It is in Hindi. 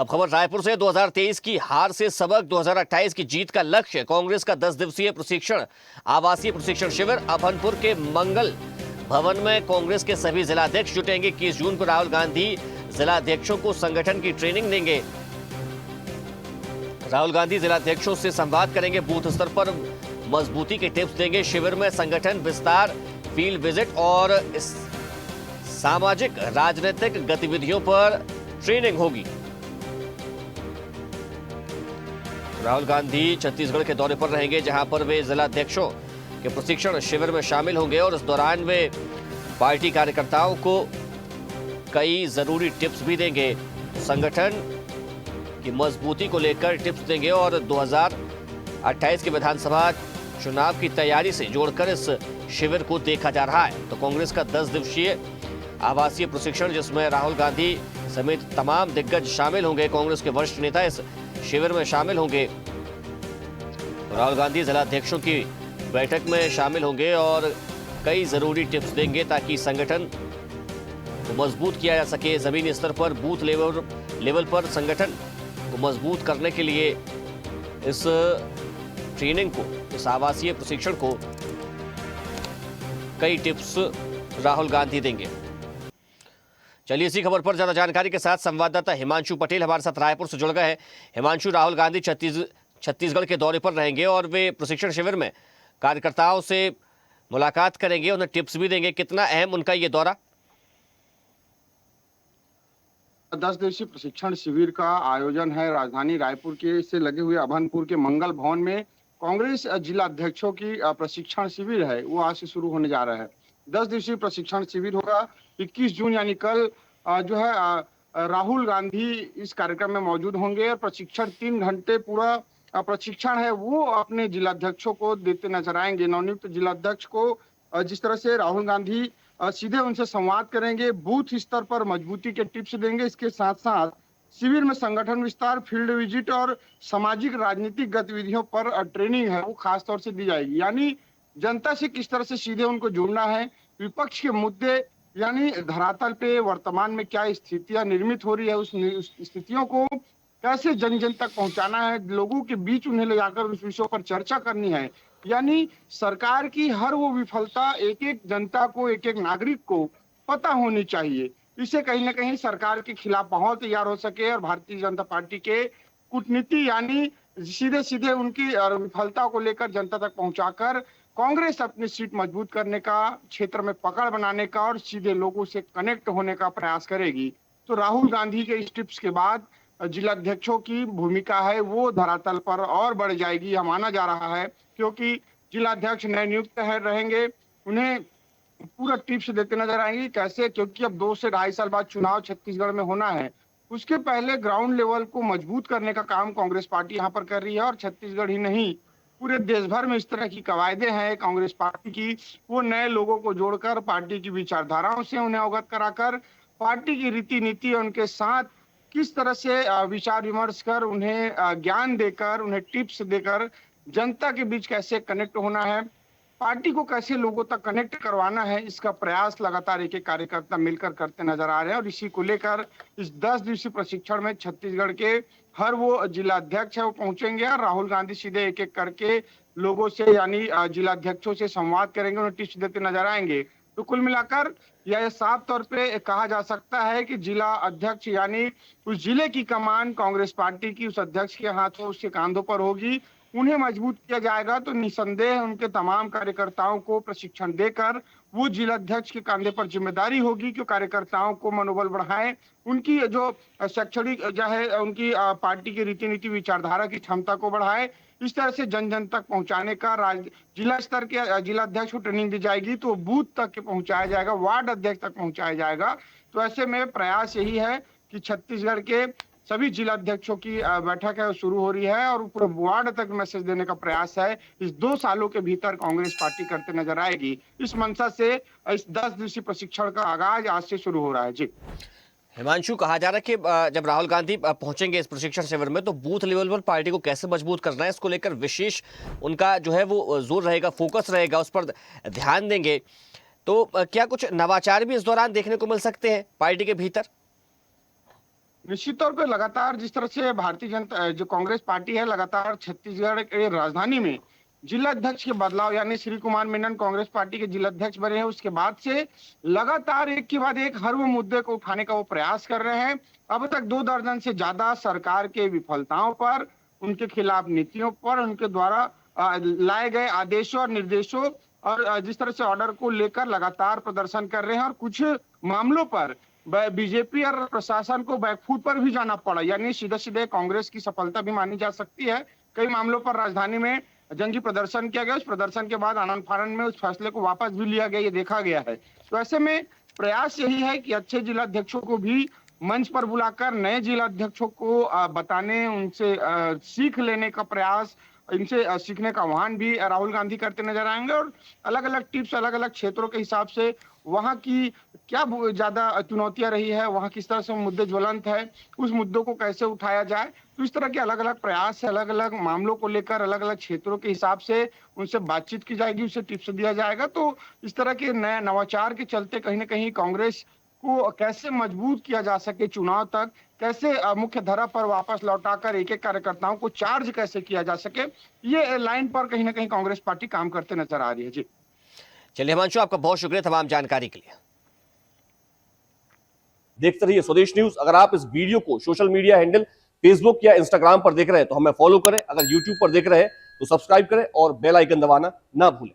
अब खबर रायपुर से 2023 की हार से सबक 2028 की जीत का लक्ष्य। कांग्रेस का 10 दिवसीय प्रशिक्षण आवासीय प्रशिक्षण शिविर अभनपुर के मंगल भवन में कांग्रेस के सभी जिलाध्यक्ष जुटेंगे। 21 जून को राहुल गांधी जिलाध्यक्षों को संगठन की ट्रेनिंग देंगे। राहुल गांधी जिलाध्यक्षों से संवाद करेंगे, बूथ स्तर पर मजबूती के टिप्स देंगे। शिविर में संगठन विस्तार, फील्ड विजिट और सामाजिक राजनीतिक गतिविधियों पर ट्रेनिंग होगी। राहुल गांधी छत्तीसगढ़ के दौरे पर रहेंगे, जहां पर वे जिलाध्यक्षों के प्रशिक्षण शिविर में शामिल होंगे और इस दौरान वे पार्टी कार्यकर्ताओं को कई जरूरी टिप्स भी देंगे। संगठन की मजबूती को लेकर टिप्स देंगे और 2028 के विधानसभा चुनाव की तैयारी से जोड़कर इस शिविर को देखा जा रहा है। तो कांग्रेस का 10 दिवसीय आवासीय प्रशिक्षण, जिसमें राहुल गांधी समेत तमाम दिग्गज शामिल होंगे। कांग्रेस के वरिष्ठ नेता इस शिविर में शामिल होंगे। राहुल गांधी जिलाध्यक्षों की बैठक में शामिल होंगे और कई जरूरी टिप्स देंगे ताकि संगठन को मजबूत किया जा सके। जमीनी स्तर पर बूथ लेवल पर संगठन को मजबूत करने के लिए इस ट्रेनिंग को, इस आवासीय प्रशिक्षण को कई टिप्स राहुल गांधी देंगे। चलिए इसी खबर पर ज्यादा जानकारी के साथ संवाददाता हिमांशु पटेल हमारे साथ रायपुर से जुड़ गए हैं। हिमांशु, राहुल गांधी छत्तीसगढ़ के दौरे पर रहेंगे और वे प्रशिक्षण शिविर में कार्यकर्ताओं से मुलाकात करेंगे, उन्हें टिप्स भी देंगे। कितना अहम उनका ये दौरा? 10 दिवसीय प्रशिक्षण शिविर का आयोजन है राजधानी रायपुर के से लगे हुए अभनपुर के मंगल भवन में। कांग्रेस जिला अध्यक्षों की प्रशिक्षण शिविर है, वो आज से शुरू होने जा रहा है। 10 दिवसीय प्रशिक्षण शिविर होगा। 21 जून यानी कल जो है राहुल गांधी इस कार्यक्रम में मौजूद होंगे और प्रशिक्षण 3 घंटे पूरा प्रशिक्षण है वो अपने जिलाध्यक्षों को देते नजर आएंगे। नवनियुक्त जिलाध्यक्ष को जिस तरह से राहुल गांधी सीधे उनसे संवाद करेंगे, बूथ स्तर पर मजबूती के टिप्स देंगे। इसके साथ साथ शिविर में संगठन विस्तार, फील्ड विजिट और सामाजिक राजनीतिक गतिविधियों पर ट्रेनिंग है वो खास तौर से दी जाएगी। यानी जनता से किस तरह से सीधे उनको जुड़ना है, विपक्ष के मुद्दे यानी धरातल पे वर्तमान में क्या स्थितियां निर्मित हो रही है, उस स्थितियों को कैसे जन जन तक पहुंचाना है, लोगों के बीच उन्हें ले जाकर उस विषयों पर चर्चा करनी है। यानी सरकार की हर वो विफलता एक एक जनता को, एक एक नागरिक को पता होनी चाहिए। इससे कहीं ना कहीं सरकार के खिलाफ माहौल तैयार हो सके और भारतीय जनता पार्टी के कूटनीति यानी सीधे सीधे उनकी विफलता को लेकर जनता तक पहुंचाकर कांग्रेस अपनी सीट मजबूत करने का, क्षेत्र में पकड़ बनाने का और सीधे लोगों से कनेक्ट होने का प्रयास करेगी। तो राहुल गांधी के इस टिप्स के बाद जिलाध्यक्षों की भूमिका है वो धरातल पर और बढ़ जाएगी, यह माना जा रहा है, क्योंकि जिलाध्यक्ष नए नियुक्त रहेंगे। उन्हें पूरा टिप्स देते नजर आएंगे कैसे, क्योंकि अब 2 से 2.5 साल बाद चुनाव छत्तीसगढ़ में होना है। उसके पहले ग्राउंड लेवल को मजबूत करने का काम कांग्रेस पार्टी यहाँ पर कर रही है और छत्तीसगढ़ ही नहीं पूरे देश भर में इस तरह की कवायदे हैं कांग्रेस पार्टी की। वो नए लोगों को जोड़कर पार्टी की विचारधाराओं से उन्हें अवगत कराकर पार्टी की रीति नीति उनके साथ किस तरह से विचार विमर्श कर उन्हें ज्ञान देकर, उन्हें टिप्स देकर जनता के बीच कैसे कनेक्ट होना है, पार्टी को कैसे लोगों तक कनेक्ट करवाना है, इसका प्रयास लगातार एक एक कार्यकर्ता मिलकर करते नजर आ रहे हैं। और इसी को लेकर इस 10 दिवसीय प्रशिक्षण में छत्तीसगढ़ के हर वो जिलाध्यक्ष है वो पहुंचेंगे और राहुल गांधी सीधे एक एक करके लोगों से यानी जिलाध्यक्षों से संवाद करेंगे, उन्हें टिप्स देते नजर आएंगे। तो कुल मिलाकर यह साफ तौर पे कहा जा सकता है कि जिला अध्यक्ष यानी उस जिले की कमान कांग्रेस पार्टी की उस अध्यक्ष के हाथों, उसके कांधों पर होगी। उन्हें मजबूत किया जाएगा तो निसंदेह उनके तमाम कार्यकर्ताओं को प्रशिक्षण देकर वो जिलाध्यक्ष के कांधे पर जिम्मेदारी होगी कि कार्यकर्ताओं को मनोबल बढ़ाएं, उनकी जो शैक्षणिक जो है उनकी पार्टी की रीति नीति विचारधारा की क्षमता को बढ़ाए। इस तरह से जन जन तक पहुंचाने का जिला स्तर के जिलाध्यक्ष को ट्रेनिंग दी जाएगी तो बूथ तक के पहुंचाया जाएगा, वार्ड अध्यक्ष तक पहुंचाया जाएगा। तो ऐसे में प्रयास यही है कि छत्तीसगढ़ के सभी जिलाध्यक्षों की बैठक है शुरू हो रही है और पूरे वार्ड तक मैसेज देने का प्रयास है इस 2 सालों के भीतर कांग्रेस पार्टी करते नजर आएगी। इस मंशा से इस 10 दिवसीय प्रशिक्षण का आगाज आज से शुरू हो रहा है। जी हिमांशु, कहा जा रहा है कि जब राहुल गांधी पहुंचेंगे इस प्रशिक्षण शिविर में तो बूथ लेवल पर पार्टी को कैसे मजबूत करना है, इसको लेकर विशेष उनका जो है वो जोर रहेगा, फोकस रहेगा, उस पर ध्यान देंगे। तो क्या कुछ नवाचार भी इस दौरान देखने को मिल सकते हैं पार्टी के भीतर? निश्चित तौर पे लगातार जिस तरह से भारतीय जनता जो कांग्रेस पार्टी है लगातार छत्तीसगढ़ के राजधानी में जिला अध्यक्ष के बदलाव यानी श्री कुमार मेनन कांग्रेस पार्टी के जिला अध्यक्ष बने हैं उसके बाद से लगातार एक के बाद एक हर वो मुद्दे को उठाने का वो प्रयास कर रहे हैं। अब तक 2 दर्जन से ज्यादा सरकार के विफलताओं पर, उनके खिलाफ नीतियों पर, उनके द्वारा लाए गए आदेशों और निर्देशों और जिस तरह से ऑर्डर को लेकर लगातार प्रदर्शन कर रहे हैं और कुछ मामलों पर बीजेपी और प्रशासन को बैकफुट पर भी जाना पड़ा, यानी सीधे सीधे कांग्रेस की सफलता भी मानी जा सकती है। कई मामलों पर राजधानी में जंगी प्रदर्शन किया गया, उस प्रदर्शन के बाद आनंद फानन में उस फैसले को वापस भी लिया गया, ये देखा गया है। तो ऐसे में प्रयास यही है कि अच्छे जिला अध्यक्षों को भी मंच पर बुलाकर नए जिला अध्यक्षों को बताने, उनसे सीख लेने का प्रयास, इनसे सीखने का आह्वान भी राहुल गांधी करते नजर आएंगे और अलग अलग टिप्स अलग अलग क्षेत्रों के हिसाब से वहां की क्या ज्यादा चुनौतियां रही है, वहां किस तरह से मुद्दे ज्वलंत है, उस मुद्दों को कैसे उठाया जाए। तो इस तरह के अलग अलग प्रयास है, अलग अलग मामलों को लेकर अलग अलग क्षेत्रों के हिसाब से उनसे बातचीत की जाएगी, उसे टिप्स दिया जाएगा। तो इस तरह के नए नवाचार के चलते कहीं ना कहीं कांग्रेस को कैसे मजबूत किया जा सके चुनाव तक, कैसे मुख्य धारा पर वापस लौटाकर एक एक कार्यकर्ताओं को चार्ज कैसे किया जा सके, ये लाइन पर कहीं ना कहीं कांग्रेस पार्टी काम करते नजर आ रही है। जी चलिए हिमांशु, आपका बहुत शुक्रिया तमाम जानकारी के लिए। देखते रहिए स्वदेश न्यूज। अगर आप इस वीडियो को सोशल मीडिया हैंडल फेसबुक या इंस्टाग्राम पर देख रहे हैं तो हमें फॉलो करें, अगर यूट्यूब पर देख रहे हैं तो सब्सक्राइब करें और बेल आइकन दबाना ना भूलें।